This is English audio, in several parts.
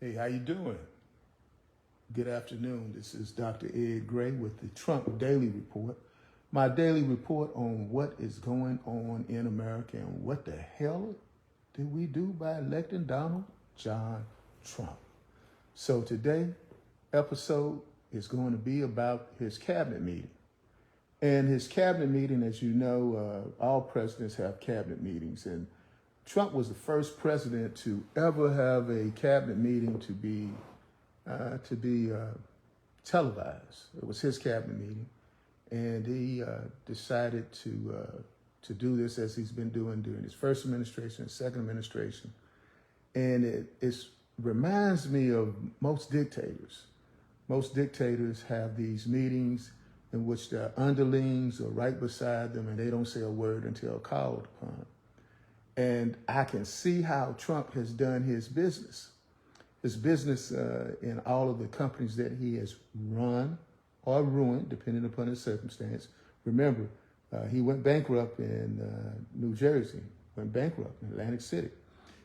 Hey, how you doing? Good afternoon. This is Dr.Gray with the Trump Daily Report. My daily report on what is going on in America and what the hell did we do by electing Donald John Trump. So today episode is going to be about his cabinet meeting. And his cabinet meeting, as you know, all presidents have cabinet meetings, and Trump was the first president to ever have a cabinet meeting to be televised. It was his cabinet meeting, and he decided to do this as he's been doing during his first administration, his second administration, and it reminds me of most dictators. Most dictators have these meetings in which their underlings are right beside them, and they don't say a word until called upon. And I can see how Trump has done his business in all of the companies that he has run or ruined, depending upon his circumstance. Remember, he went bankrupt in New Jersey, went bankrupt in Atlantic City.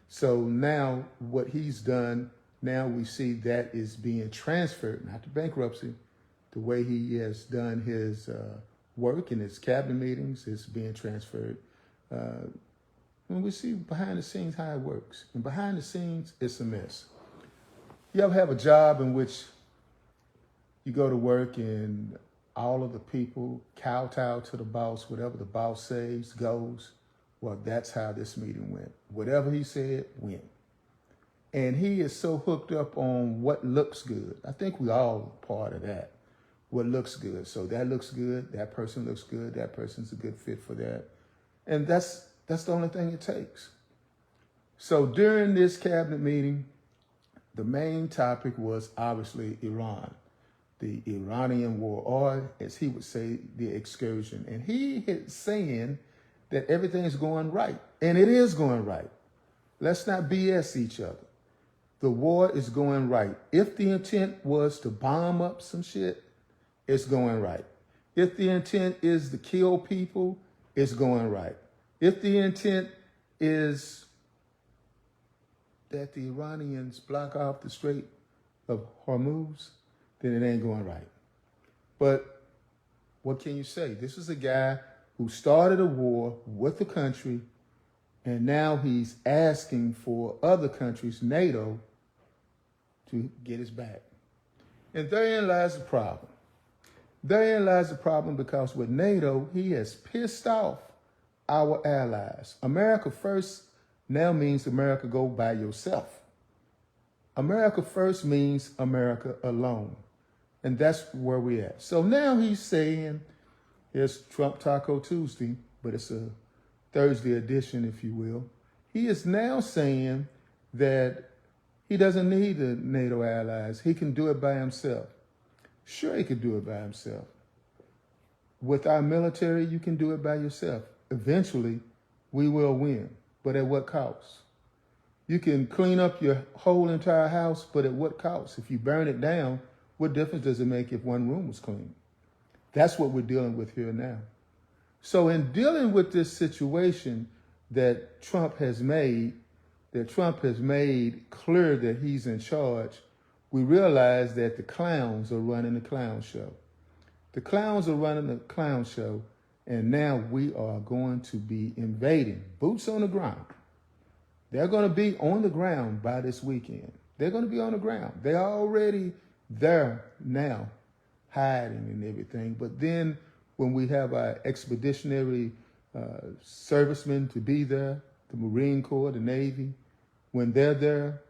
So now what he's done, now we see that is being transferred, not to bankruptcy. The way he has done his work in his cabinet meetings is being transferred. When we see behind the scenes how it works. And behind the scenes, it's a mess. You ever have a job in which you go to work and all of the people kowtow to the boss, whatever the boss says goes? Well, that's how this meeting went. Whatever he said went. And he is so hooked up on what looks good. I think we all part of that. What looks good. So that looks good, that person looks good, that person's a good fit for that. And that's the only thing it takes. So during this cabinet meeting, the main topic was obviously Iran, the Iranian war, or as he would say, the excursion. And he is saying that everything's going right, and it is going right. Let's not BS each other. The war is going right. If the intent was to bomb up some shit, it's going right. If the intent is to kill people, it's going right. If the intent is that the Iranians block off the Strait of Hormuz, then it ain't going right. But what can you say? This is a guy who started a war with the country, and now he's asking for other countries, NATO, to get his back. And therein lies the problem. Therein lies the problem, because with NATO, he has pissed off our allies. America first now means America go by yourself. America first means America alone. And that's where we're at. So now he's saying, here's Trump Taco Tuesday, but it's a Thursday edition, if you will. He is now saying that he doesn't need the NATO allies. He can do it by himself. Sure, he could do it by himself. With our military, you can do it by yourself. Eventually, we will win, but at what cost? You can clean up your whole entire house, but at what cost? If you burn it down, what difference does it make if one room was clean? That's what we're dealing with here now. So in dealing with this situation that Trump has made clear that he's in charge, we realize that the clowns are running the clown show. The clowns are running the clown show, and now we are going to be invading, boots on the ground. They're going to be on the ground by this weekend. They're going to be on the ground. They're already there now, hiding and everything. But then when we have our expeditionary servicemen to be there, the Marine Corps, the Navy, when they're there,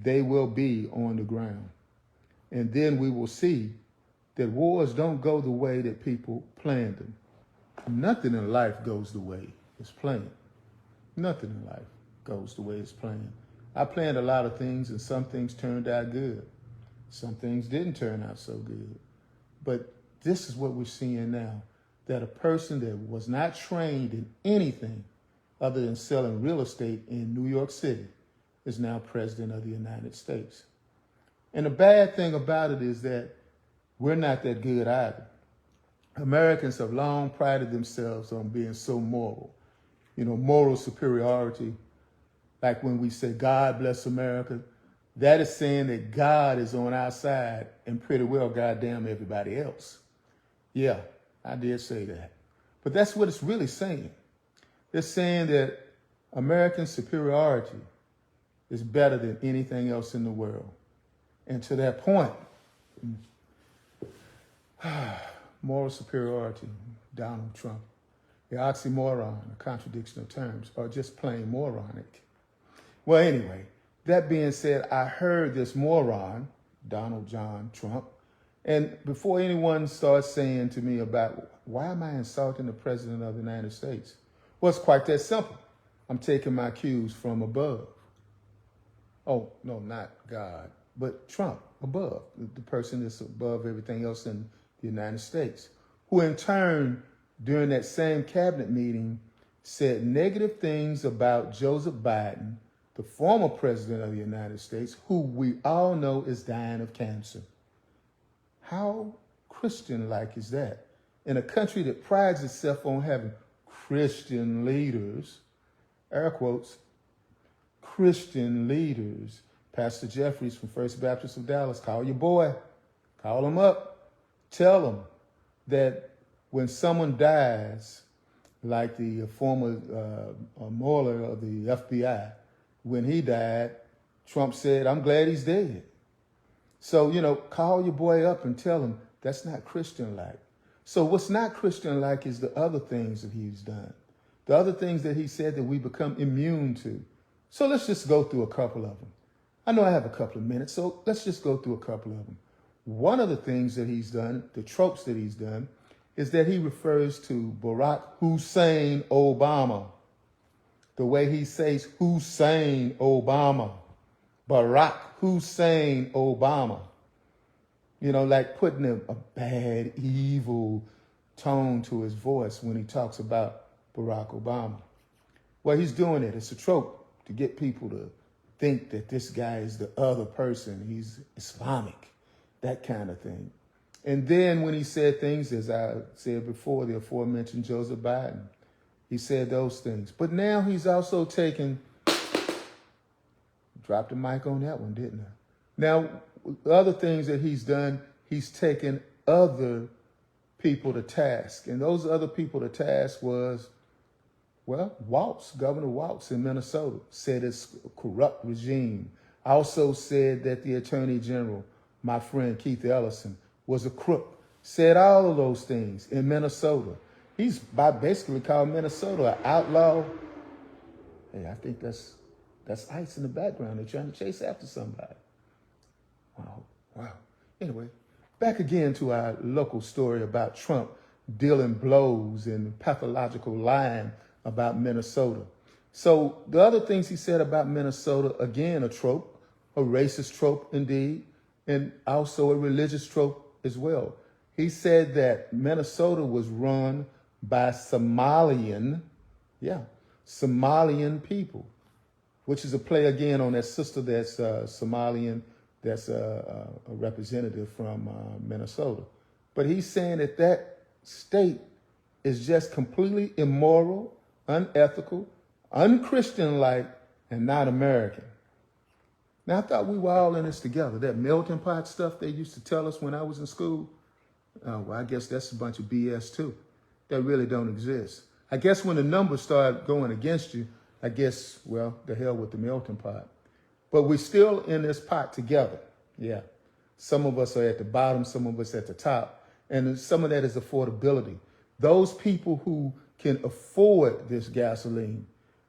they will be on the ground. And then we will see that wars don't go the way that people planned them. Nothing in life goes the way it's planned. Nothing in life goes the way it's planned. I planned a lot of things, and some things turned out good. Some things didn't turn out so good. But this is what we're seeing now, that a person that was not trained in anything other than selling real estate in New York City is now president of the United States. And the bad thing about it is that we're not that good either. Americans have long prided themselves on being so moral. Moral superiority. Like when we say, God bless America, That is saying that God is on our side and pretty well goddamn everybody else. Yeah, I did say that. But that's what it's really saying. It's saying that American superiority is better than anything else in the world. And to that point, moral superiority, Donald Trump, the oxymoron, a contradiction of terms, or just plain moronic. Well, anyway, that being said, I heard this moron, Donald John Trump, and before anyone starts saying to me about why am I insulting the President of the United States? Well, it's quite that simple. I'm taking my cues from above. Oh, no, not God, but Trump, above, the person that's above everything else in the United States, who in turn, during that same cabinet meeting, said negative things about Joseph Biden, the former president of the United States, who we all know is dying of cancer. How Christian-like is that? In a country that prides itself on having Christian leaders, air quotes, Christian leaders. Pastor Jeffries from First Baptist of Dallas, call your boy, call him up, tell him that when someone dies, like the former Mueller of the FBI, when he died, Trump said, I'm glad he's dead. So, call your boy up and tell him that's not Christian-like. So what's not Christian-like is the other things that he's done, the other things that he said that we become immune to. So let's just go through a couple of them. I know I have a couple of minutes, so let's just go through a couple of them. One of the things that he's done, the tropes that he's done, is that he refers to Barack Hussein Obama. The way he says Hussein Obama, Barack Hussein Obama. Like putting a bad, evil tone to his voice when he talks about Barack Obama. Well, he's doing it. It's a trope to get people to think that this guy is the other person. He's Islamic, that kind of thing. And then when he said things, as I said before, the aforementioned Joseph Biden, he said those things. But now he's also taken, dropped the mic on that one, didn't I? Now, the other things that he's done, he's taken other people to task. And those other people to task was, Governor Walz in Minnesota said it's a corrupt regime. Also said that the Attorney General, my friend Keith Ellison, was a crook. Said all of those things in Minnesota. He's basically called Minnesota an outlaw. Hey, I think that's ICE in the background. They're trying to chase after somebody. Wow. Anyway, back again to our local story about Trump dealing blows and pathological lying about Minnesota. So the other things he said about Minnesota, again, a trope, a racist trope indeed, and also a religious trope as well. He said that Minnesota was run by Somalian people, which is a play again on that sister that's Somalian, that's a representative from Minnesota. But he's saying that state is just completely immoral, unethical, unchristian-like, and not American. Now, I thought we were all in this together. That melting pot stuff they used to tell us when I was in school, I guess that's a bunch of BS too. That really don't exist. I guess when the numbers start going against you, I guess, the hell with the melting pot. But we're still in this pot together. Yeah. Some of us are at the bottom, some of us at the top. And some of that is affordability. Those people who can afford this gasoline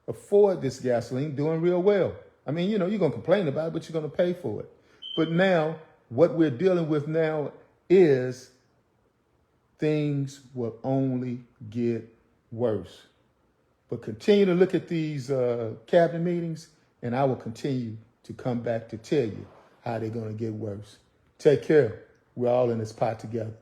doing real well. I mean, you're going to complain about it, but you're going to pay for it. But now, what we're dealing with now is things will only get worse. But continue to look at these cabinet meetings, and I will continue to come back to tell you how they're going to get worse. Take care. We're all in this pot together.